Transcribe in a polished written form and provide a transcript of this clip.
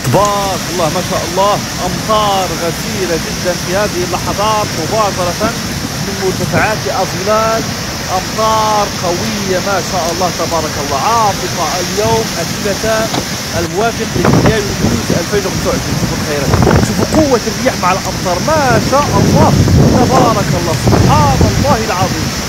تبارك الله ما شاء الله، أمطار غزيرة جدا في هذه اللحظات مباشرة من مرتفعات أظلال. أمطار قوية ما شاء الله تبارك الله. عاصفة اليوم الثلاثاء الموافق لمايو يونيو 2025. شوفوا الخيرات، شوفوا قوة الرياح مع الأمطار ما شاء الله تبارك الله، سبحان الله العظيم.